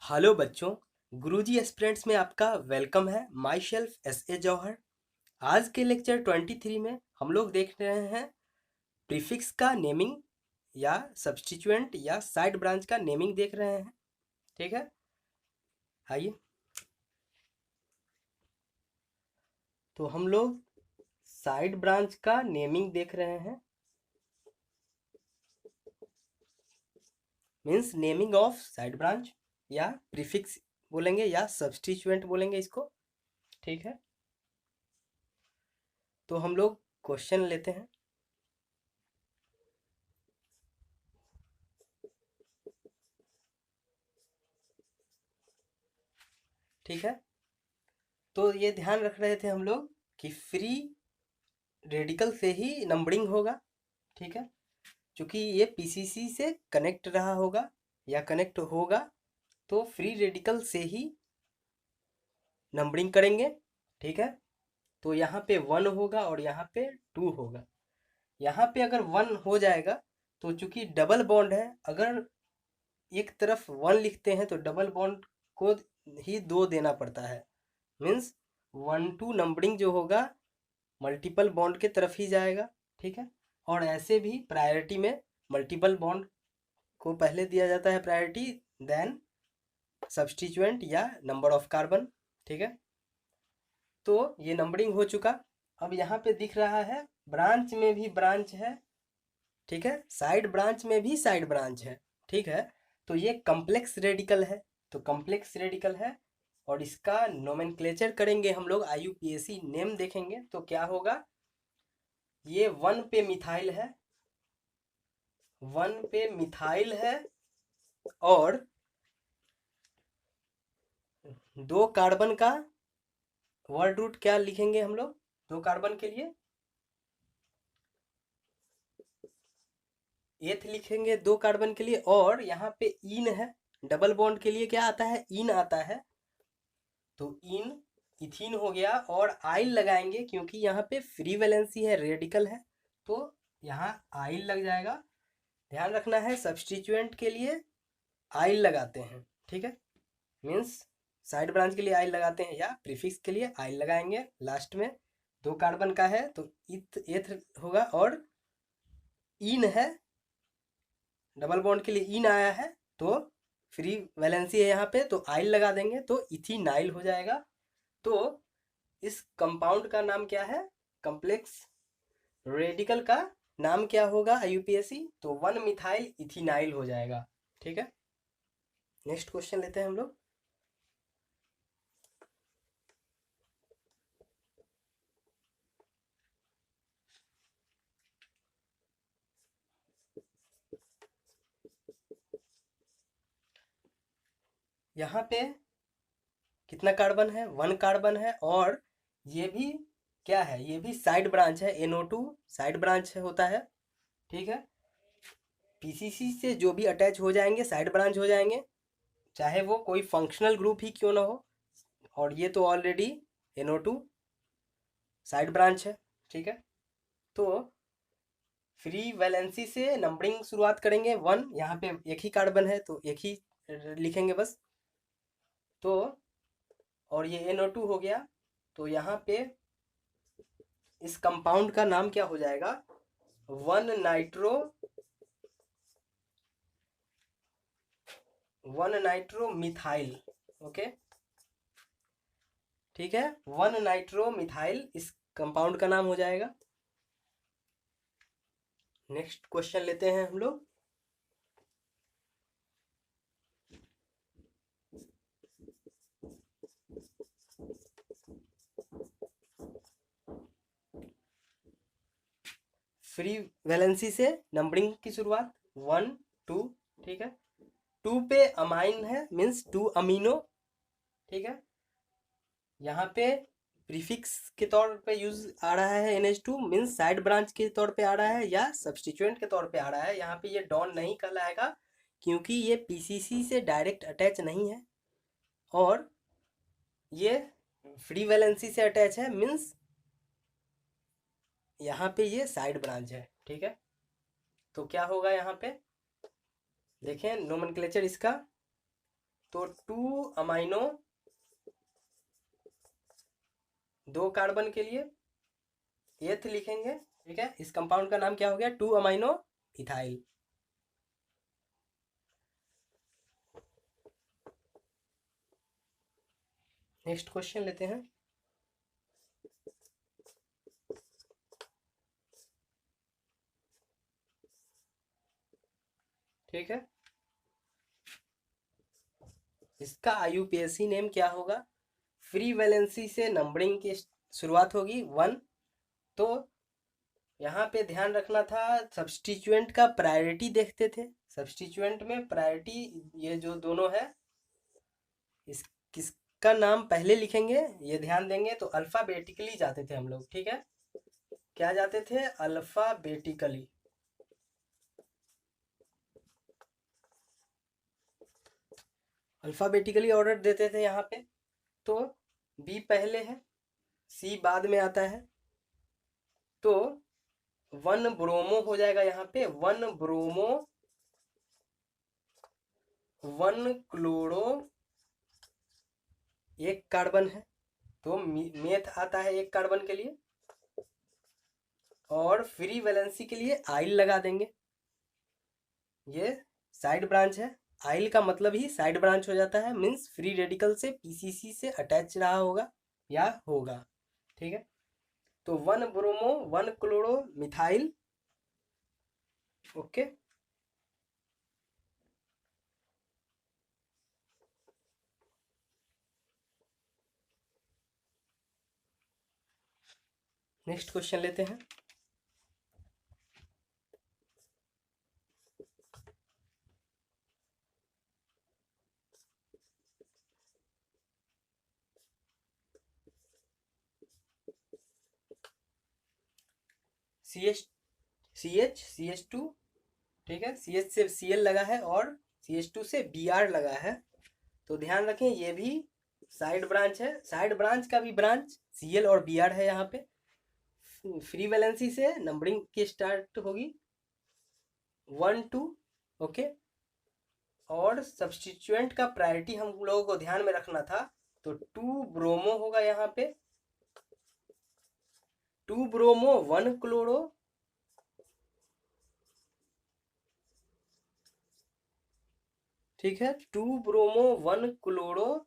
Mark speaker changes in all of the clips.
Speaker 1: Hello बच्चों, गुरुजी aspirants में आपका वेलकम है। माई शेल्फ एस ए जौहर। आज के लेक्चर 23 में हम लोग देख रहे हैं प्रीफिक्स का नेमिंग या सब्स्टिट्यूएंट या साइड ब्रांच का नेमिंग देख रहे हैं। ठीक है, आइए। तो हम लोग साइड ब्रांच का नेमिंग देख रहे हैं, means naming of side branch या प्रीफिक्स बोलेंगे या सब्स्टिट्यूएंट बोलेंगे इसको। ठीक है, तो हम लोग क्वेश्चन लेते हैं। ठीक है, तो ये ध्यान रख रहे थे हम लोग कि फ्री रेडिकल से ही नंबरिंग होगा। ठीक है, क्योंकि ये पीसीसी से कनेक्ट रहा होगा या कनेक्ट होगा, तो फ्री रेडिकल से ही नंबरिंग करेंगे। ठीक है, तो यहाँ पे 1 होगा और यहाँ पे 2 होगा। यहाँ पे अगर 1 हो जाएगा तो चूंकि डबल बॉन्ड है, अगर एक तरफ 1 लिखते हैं तो डबल बॉन्ड को ही 2 देना पड़ता है। मीन्स 1 2 नंबरिंग जो होगा मल्टीपल बॉन्ड के तरफ ही जाएगा। ठीक है, और ऐसे भी प्रायोरिटी में मल्टीपल बॉन्ड को पहले दिया जाता है प्रायोरिटी, देन सब्स्टिट्यूएंट या नंबर ऑफ कार्बन। ठीक है, तो ये नंबरिंग हो चुका। अब यहाँ पे दिख रहा है ब्रांच में भी ब्रांच है। ठीक है, साइड ब्रांच में भी साइड ब्रांच है। ठीक है, तो ये कम्प्लेक्स रेडिकल है। तो कम्प्लेक्स रेडिकल है और इसका नोमेनक्लेचर करेंगे हम लोग, आईयूपीएसी नेम देखेंगे तो क्या होगा। ये 1 पे मिथाइल है, 1 पे मिथाइल है और 2 कार्बन का वर्ड रूट क्या लिखेंगे हम लोग 2 कार्बन के लिए, एथ लिखेंगे 2 कार्बन के लिए। और यहाँ पे इन है, डबल बॉन्ड के लिए क्या आता है, इन आता है, तो इन इथीन हो गया। और आइल लगाएंगे क्योंकि यहाँ पे फ्री वैलेंसी है, रेडिकल है, तो यहाँ आइल लग जाएगा। ध्यान रखना है सब्स्टिट्यूएंट के लिए आइल लगाते हैं। ठीक है, मीन्स साइड ब्रांच के लिए आइल लगाते हैं या प्रीफिक्स के लिए आइल लगाएंगे लास्ट में। 2 कार्बन का है तो इथ एथ होगा और इन है, डबल बॉन्ड के लिए इन आया है तो फ्री वैलेंसी है यहाँ पे, तो आइल लगा देंगे तो इथीनाइल हो जाएगा। तो इस कंपाउंड का नाम क्या है, कम्प्लेक्स रेडिकल का नाम क्या होगा आईयूपीएसी, तो 1 मिथाइल इथीनाइल हो जाएगा। ठीक है, नेक्स्ट क्वेश्चन लेते हैं हम लोग। यहाँ पे कितना कार्बन है, 1 कार्बन है और ये भी क्या है, ये भी साइड ब्रांच है, NO2 साइड ब्रांच होता है। ठीक है, पीसीसी से जो भी अटैच हो जाएंगे साइड ब्रांच हो जाएंगे, चाहे वो कोई फंक्शनल ग्रुप ही क्यों ना हो। और ये तो ऑलरेडी NO2 साइड ब्रांच है। ठीक है, तो फ्री वैलेंसी से नंबरिंग शुरुआत करेंगे 1, यहाँ पे एक ही कार्बन है तो एक ही लिखेंगे बस। तो और ये NO2 हो गया, तो यहाँ पे इस कंपाउंड का नाम क्या हो जाएगा, 1 नाइट्रो मिथाइल। ओके, ठीक है, 1 नाइट्रो मिथाइल इस कंपाउंड का नाम हो जाएगा। नेक्स्ट क्वेश्चन लेते हैं हम लोग। फ्री वैलेंसी से नंबरिंग की शुरुआत 1 2। ठीक है, 2 पे अमाइन है, मीन्स 2 अमीनो। ठीक है, यहाँ पे प्रीफिक्स के तौर पे यूज आ रहा है NH2, मीन्स साइड ब्रांच के तौर पे आ रहा है या सब्स्टिट्यूएंट के तौर पे आ रहा है। यहाँ पे ये डॉन नहीं कहलाएगा क्योंकि ये पीसीसी से डायरेक्ट अटैच नहीं है और ये फ्री वैलेंसी से अटैच है, मीन्स यहाँ पे ये साइड ब्रांच है। ठीक है, तो क्या होगा यहाँ पे, देखें नोमेनक्लेचर इसका, तो 2 अमाइनो, 2 कार्बन के लिए एथ लिखेंगे। ठीक है, इस कंपाउंड का नाम क्या हो गया? 2 अमाइनो इथाइल। नेक्स्ट क्वेश्चन लेते हैं। ठीक है, इसका आईयूपीएसी नेम क्या होगा? फ्री वैलेंसी से नंबरिंग की शुरुआत होगी 1। तो यहाँ पे ध्यान रखना था, सब्स्टिट्यूएंट का प्रायोरिटी देखते थे। सब्स्टिट्यूएंट में प्रायोरिटी, ये जो दोनों है, इस किसका नाम पहले लिखेंगे ये ध्यान देंगे। तो अल्फ़ाबेटिकली जाते थे हम लोग। ठीक है, क्या जाते थे? अल्फ़ाबेटिकली। अल्फ़ाबेटिकली ऑर्डर देते थे यहाँ पे। तो बी पहले है, सी बाद में आता है। तो 1 ब्रोमो हो जाएगा यहाँ पे, 1 ब्रोमो, 1 क्लोरो, एक कार्बन है तो मेथ आता है एक कार्बन के लिए, और फ्री वैलेंसी के लिए आइल लगा देंगे। ये साइड ब्रांच है, आइल का मतलब ही साइड ब्रांच हो जाता है, मीन्स फ्री रेडिकल से पीसीसी से अटैच रहा होगा या होगा। ठीक है, तो 1 bromo 1 chloro methyl. Okay, next question लेते हैं। CH2। ठीक है, CH से Cl लगा है और CH2 से Br लगा है। तो ध्यान रखें, ये भी साइड ब्रांच है। साइड ब्रांच का भी ब्रांच Cl और Br है। यहाँ पे फ्री वैलेंसी से नंबरिंग की स्टार्ट होगी 1 2। ओके, और सब्स्टिट्यूएंट का प्रायोरिटी हम लोगों को ध्यान में रखना था। तो 2 ब्रोमो होगा यहाँ पे, 2 ब्रोमो 1 क्लोरो, ठीक है, 2 ब्रोमो 1 क्लोरो,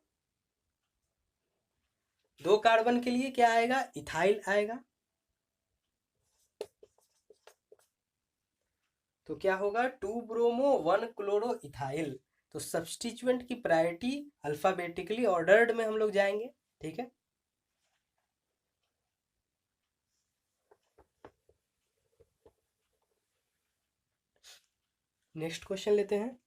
Speaker 1: 2 कार्बन के लिए क्या आएगा? इथाइल आएगा। तो क्या होगा? 2 ब्रोमो 1 क्लोरो इथाइल। तो सब्स्टिट्यूएंट की प्रायोरिटी अल्फाबेटिकली ऑर्डर्ड में हम लोग जाएंगे। ठीक है, नेक्स्ट क्वेश्चन लेते हैं।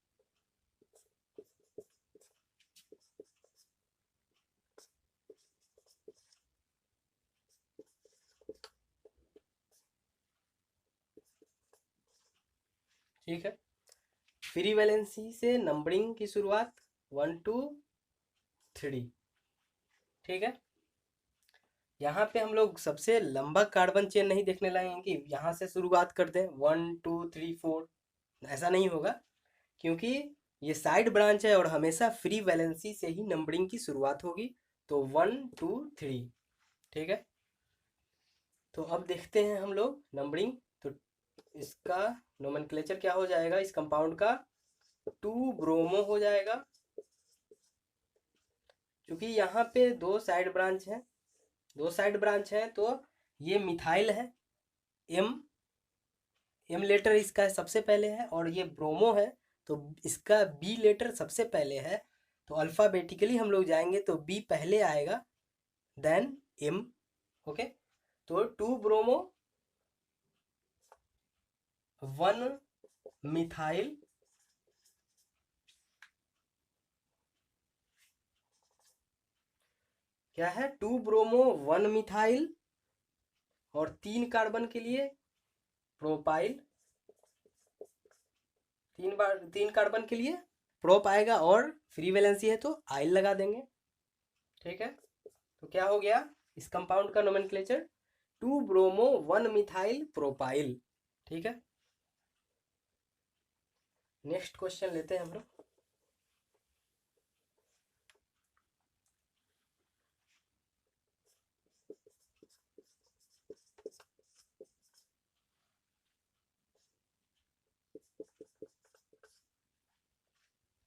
Speaker 1: ठीक है, फ्री वैलेंसी से नंबरिंग की शुरुआत 1 2 3। ठीक है, यहाँ पे हम लोग सबसे लंबा कार्बन चेन नहीं देखने लगेंगे कि यहाँ से शुरुआत करते हैं 1 2 3 4। ऐसा नहीं होगा, क्योंकि ये साइड ब्रांच है और हमेशा फ्री वैलेंसी से ही नंबरिंग की शुरुआत होगी। तो 1 2 3। ठीक है, तो अब देखते हैं हम लोग नंबरिंग। तो इसका नोमेनक्लेचर क्या हो जाएगा इस कंपाउंड का? 2 ब्रोमो हो जाएगा, क्योंकि यहाँ पे 2 साइड ब्रांच हैं। 2 साइड ब्रांच हैं तो ये मिथाइल है, एम लेटर इसका सबसे पहले है, और ये ब्रोमो है तो इसका बी लेटर सबसे पहले है। तो अल्फ़ाबेटिकली हम लोग जाएंगे तो बी पहले आएगा, देन एम। ओके, तो 2 ब्रोमो 1 मिथाइल, क्या है? 2 ब्रोमो 1 मिथाइल, और 3 कार्बन के लिए प्रोपाइल, 3 कार्बन के लिए प्रोप आएगा, और फ्री वैलेंसी है तो आइल लगा देंगे। ठीक है, तो क्या हो गया इस कंपाउंड का नोमेनक्लेचर? 2 bromo 1 methyl propyl. ठीक है, नेक्स्ट क्वेश्चन लेते हैं हम लोग।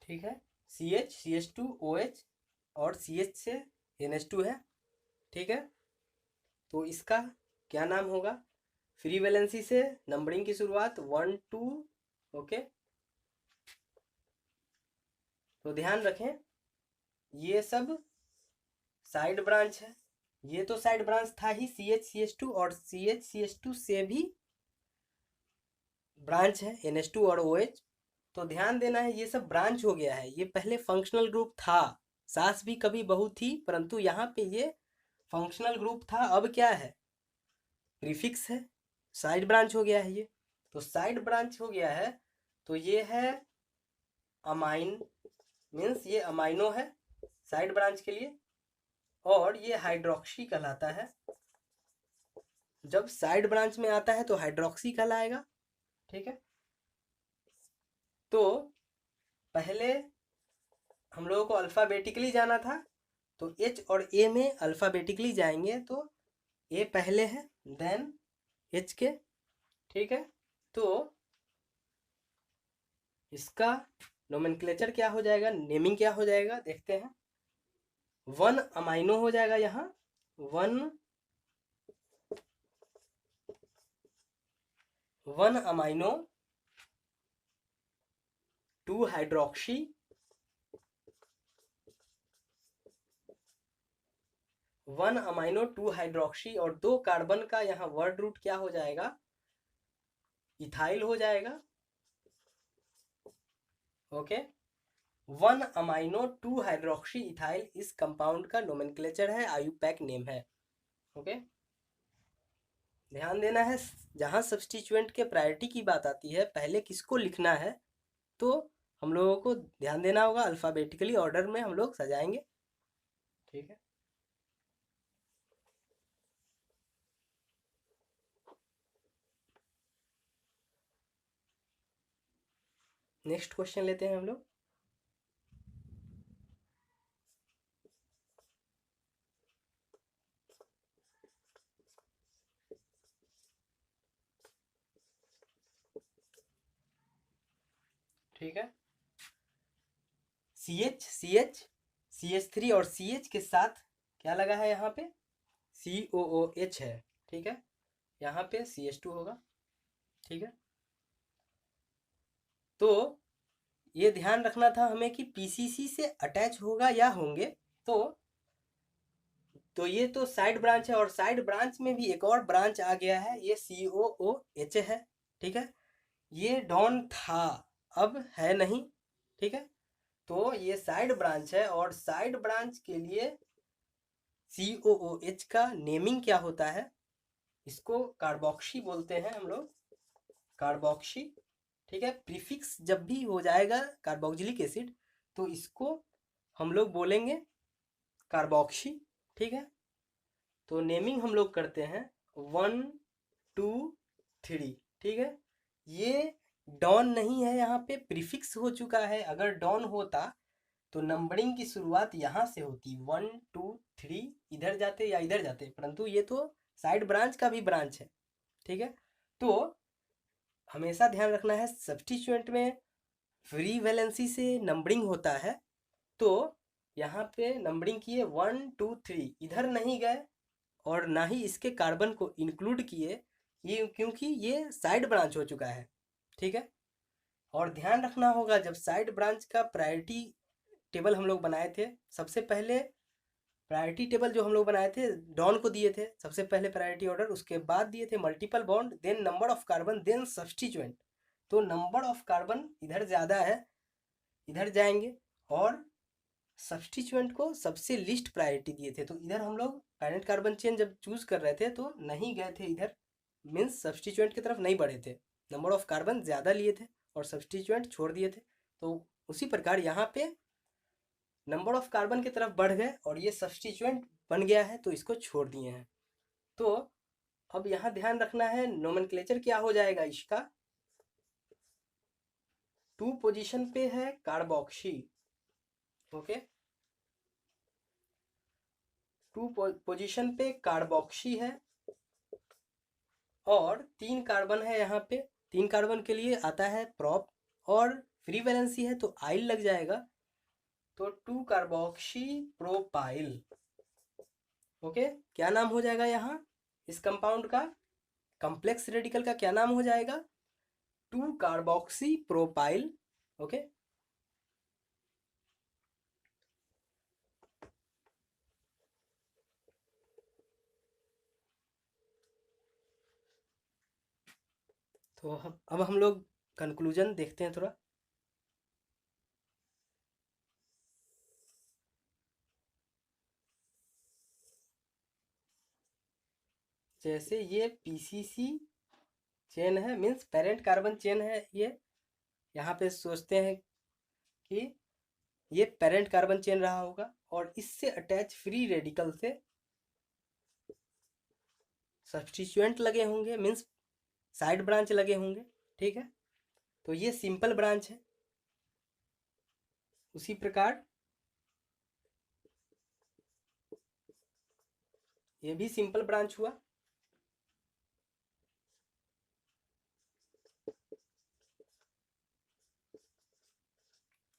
Speaker 1: ठीक है, CH CH2 OH और CH से NH2 है, ठीक है। तो इसका क्या नाम होगा? फ्री वैलेंसी से नंबरिंग की शुरुआत 1 2, ओके। तो ध्यान रखें ये सब साइड ब्रांच है, ये तो साइड ब्रांच था ही CH CH2, और CH CH2 से भी ब्रांच है NH2 और OH। तो ध्यान देना है ये सब ब्रांच हो गया है, ये पहले फंक्शनल ग्रुप था, सास भी कभी बहू थी, परंतु यहाँ पे ये फंक्शनल ग्रुप था, अब क्या है? प्रीफिक्स है, साइड ब्रांच हो गया है ये। तो साइड ब्रांच हो गया है, तो ये है अमाइन, मीन्स ये अमाइनो है साइड ब्रांच के लिए, और ये हाइड्रोक्सी कहलाता है। जब साइड ब्रांच में आता है तो हाइड्रोक्सी कहलाएगा, ठीक है। तो पहले हम लोगों को अल्फ़ाबेटिकली जाना था, तो H और A में अल्फ़ाबेटिकली जाएंगे, तो A पहले है देन H के, ठीक है। तो इसका नोमेनक्लेचर क्या हो जाएगा, नेमिंग क्या हो जाएगा, देखते हैं। 1 अमाइनो हो जाएगा यहाँ, 1 अमाइनो, 2 हाइड्रोक्सी, 1 अमाइनो 2 हाइड्रोक्सी, और 2 कार्बन का यहाँ वर्ड रूट क्या हो जाएगा, इथाइल हो जाएगा, ओके। 1 अमाइनो 2 हाइड्रोक्सी इथाइल इस कंपाउंड का नोमेनक्लेचर है, IUPAC नेम है, ओके। ध्यान देना है जहाँ सब्स्टिट्यूएंट के प्रायोरिटी की बात आती है, पहले किसको लिखना है, तो हम लोगों को ध्यान देना होगा, अल्फ़ाबेटिकली ऑर्डर में हम लोग सजाएंगे, ठीक है। नेक्स्ट क्वेश्चन लेते हैं हम लोग। ठीक है, CH CH3 और CH के साथ क्या लगा है यहाँ पे, COOH है, ठीक है। यहाँ पे CH2 होगा, ठीक है। तो ये ध्यान रखना था हमें कि PCC से अटैच होगा या होंगे, तो ये तो साइड ब्रांच है, और साइड ब्रांच में भी एक और ब्रांच आ गया है, ये COOH है, ठीक है। ये डॉन था, अब है नहीं, ठीक है। तो ये साइड ब्रांच है, और साइड ब्रांच के लिए COOH का नेमिंग क्या होता है, इसको कार्बोक्सी बोलते हैं हम लोग, कार्बोक्सी, ठीक है। प्रीफिक्स जब भी हो जाएगा कार्बोक्सिलिक एसिड, तो इसको हम लोग बोलेंगे कार्बोक्सी, ठीक है। तो नेमिंग हम लोग करते हैं 1 2 3, ठीक है। ये डॉन नहीं है, यहाँ पे प्रीफिक्स हो चुका है, अगर डॉन होता तो नंबरिंग की शुरुआत यहाँ से होती, 1 2 3 इधर जाते या इधर जाते, परंतु ये तो साइड ब्रांच का भी ब्रांच है, ठीक है। तो हमेशा ध्यान रखना है सब्स्टिट्यूएंट में फ्री वैलेंसी से नंबरिंग होता है, तो यहाँ पे नंबरिंग किए 1 2 3, इधर नहीं गए और ना ही इसके कार्बन को इंक्लूड किए, ये क्योंकि ये साइड ब्रांच हो चुका है, ठीक है। और ध्यान रखना होगा जब साइड ब्रांच का प्रायोरिटी टेबल हम लोग बनाए थे, सबसे पहले प्रायोरिटी टेबल जो हम लोग बनाए थे डॉन को दिए थे सबसे पहले प्रायोरिटी ऑर्डर, उसके बाद दिए थे multiple bond, then number of carbon, then substituent. तो नंबर ऑफ कार्बन इधर ज़्यादा है, इधर जाएंगे, और सब्स्टिट्यूएंट को सबसे लिस्ट प्रायोरिटी दिए थे, तो इधर हम लोग पैरेंट कार्बन चेन जब चूज कर रहे थे तो नहीं गए थे इधर, मीन्स सब्स्टिट्यूएंट की तरफ नहीं बढ़े थे, नंबर ऑफ कार्बन ज़्यादा लिए थे और सब्स्टिट्यूएंट छोड़ दिए थे। तो उसी प्रकार यहाँ पे नंबर ऑफ कार्बन की तरफ बढ़ गए और ये सब्स्टिट्यूएंट बन गया है, तो इसको छोड़ दिए हैं। तो अब यहाँ ध्यान रखना है नोमेनक्लेचर क्या हो जाएगा इसका, 2 पोजीशन पे है कार्बोक्सी, ओके। 2 पोजीशन पे कार्बोक्सी है, और 3 कार्बन है यहाँ पे, 3 कार्बन के लिए आता है प्रॉप, और फ्री वैलेंसी है तो आइल लग जाएगा, तो 2 कार्बोक्सी प्रोपाइल। ओके, क्या नाम हो जाएगा यहाँ इस कंपाउंड का, कॉम्प्लेक्स रेडिकल का क्या नाम हो जाएगा, 2 कार्बोक्सी प्रोपाइल। ओके, तो अब हम लोग कंक्लूजन देखते हैं थोड़ा। जैसे ये पीसीसी चेन है, मीन्स पेरेंट कार्बन चेन है, ये यहाँ पे सोचते हैं कि ये पेरेंट कार्बन चेन रहा होगा, और इससे अटैच फ्री रेडिकल से सब्स्टिट्यूएंट लगे होंगे, मीन्स साइड ब्रांच लगे होंगे। ठीक है, तो ये सिंपल ब्रांच है। उसी प्रकार ये भी सिंपल ब्रांच हुआ।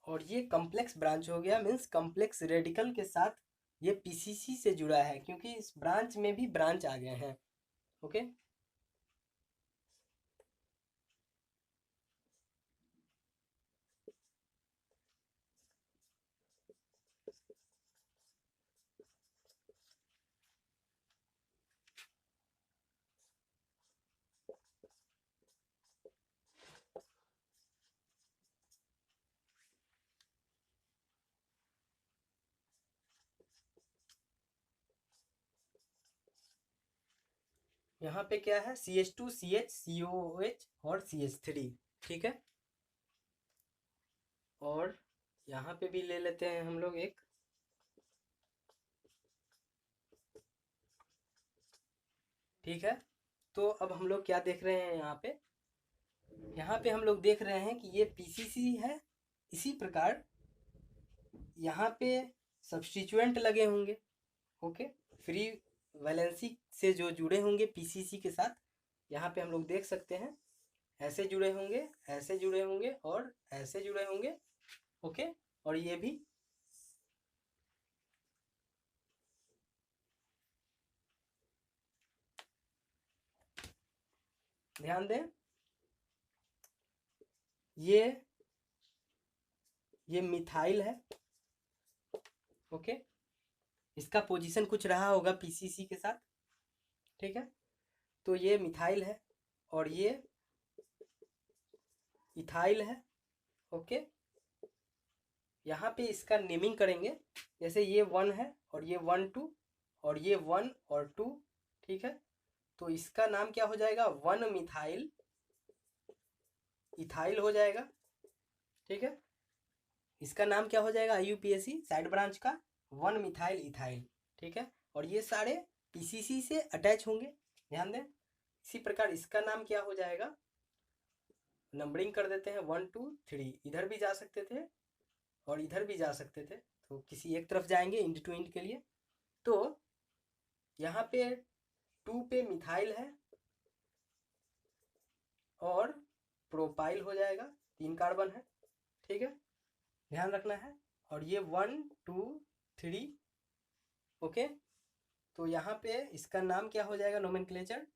Speaker 1: और ये कॉम्प्लेक्स ब्रांच हो गया, मीन्स कॉम्प्लेक्स रेडिकल के साथ ये पीसीसी से जुड़ा है, क्योंकि इस ब्रांच में भी ब्रांच आ गए हैं। ओके, यहाँ पे क्या है, CH2 CH COOH और CH3। ठीक है, और यहाँ पे भी ले लेते हैं हम लोग एक, ठीक है। तो अब हम लोग क्या देख रहे हैं यहाँ पे हम लोग देख रहे हैं कि ये पीसीसी है। इसी प्रकार यहाँ पे सब्स्टिट्यूएंट लगे होंगे। ओके, फ्री वैलेंसी से जो जुड़े होंगे पीसीसी के साथ, यहाँ पे हम लोग देख सकते हैं ऐसे जुड़े होंगे, ऐसे जुड़े होंगे और ऐसे जुड़े होंगे। ओके, और ये भी ध्यान दें, ये मिथाइल है। ओके, इसका पोजीशन कुछ रहा होगा पीसीसी के साथ। ठीक है, तो ये मिथाइल है और ये इथाइल है। ओके, यहाँ पे इसका नेमिंग करेंगे, जैसे ये 1 है और ये 1 2 और ये 1 और 2। ठीक है, तो इसका नाम क्या हो जाएगा, 1 मिथाइल इथाइल हो जाएगा। ठीक है, इसका नाम क्या हो जाएगा IUPAC साइड ब्रांच का, 1 मिथाइल इथाइल। ठीक है, और ये सारे पीसीसी से अटैच होंगे, ध्यान दें। इसी प्रकार इसका नाम क्या हो जाएगा, नंबरिंग कर देते हैं 1 2 3, इधर भी जा सकते थे और इधर भी जा सकते थे, तो किसी एक तरफ जाएंगे इंड टू इंड के लिए। तो यहाँ पे 2 पे मिथाइल है और प्रोपाइल हो जाएगा, 3 कार्बन है। ठीक है, ध्यान रखना है। और ये 1 2 3। ओके, तो यहाँ पे इसका नाम क्या हो जाएगा, नोमेनक्लेचर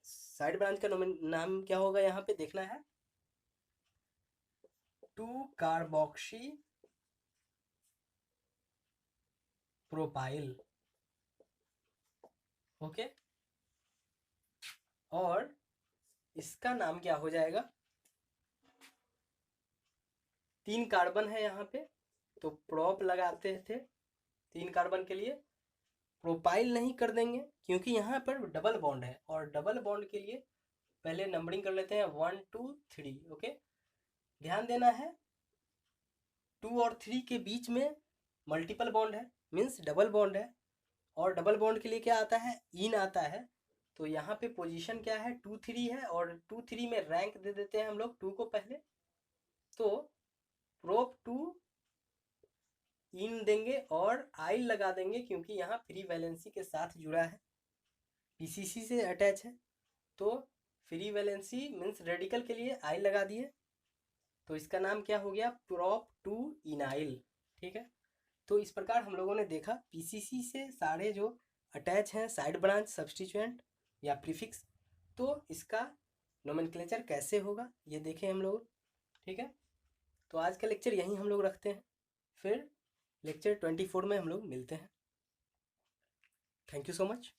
Speaker 1: साइड ब्रांच का नाम क्या होगा, यहाँ पे देखना है 2 कार्बोक्सी प्रोपाइल। ओके, और इसका नाम क्या हो जाएगा, 3 कार्बन है यहाँ पे, तो प्रोप लगाते थे 3 कार्बन के लिए, प्रोपाइल नहीं कर देंगे क्योंकि यहाँ पर डबल बॉन्ड है, और डबल बॉन्ड के लिए पहले नंबरिंग कर लेते हैं 1 2 3। ओके, ध्यान देना है 2 और 3 के बीच में मल्टीपल बॉन्ड है, मीन्स डबल बॉन्ड है, और डबल बॉन्ड के लिए क्या आता है, इन आता है। तो यहाँ पे पोजीशन क्या है, 2 3 है, और 2 3 में रैंक दे देते हैं हम लोग 2 को पहले, तो प्रोप 2 इन देंगे और आइल लगा देंगे, क्योंकि यहाँ फ्री वैलेंसी के साथ जुड़ा है, पीसीसी से अटैच है, तो फ्री वैलेंसी मीन्स रेडिकल के लिए आइल लगा दिए। तो इसका नाम क्या हो गया, प्रोप टू इनाइल। ठीक है, तो इस प्रकार हम लोगों ने देखा पीसीसी से सारे जो अटैच हैं साइड ब्रांच सब्स्टिट्यूएंट या प्रीफिक्स, तो इसका नोमेनक्लेचर कैसे होगा ये देखें हम लोग। ठीक है, तो आज का लेक्चर यहीं हम लोग रखते हैं, फिर लेक्चर 24 में हम लोग मिलते हैं। Thank you so much.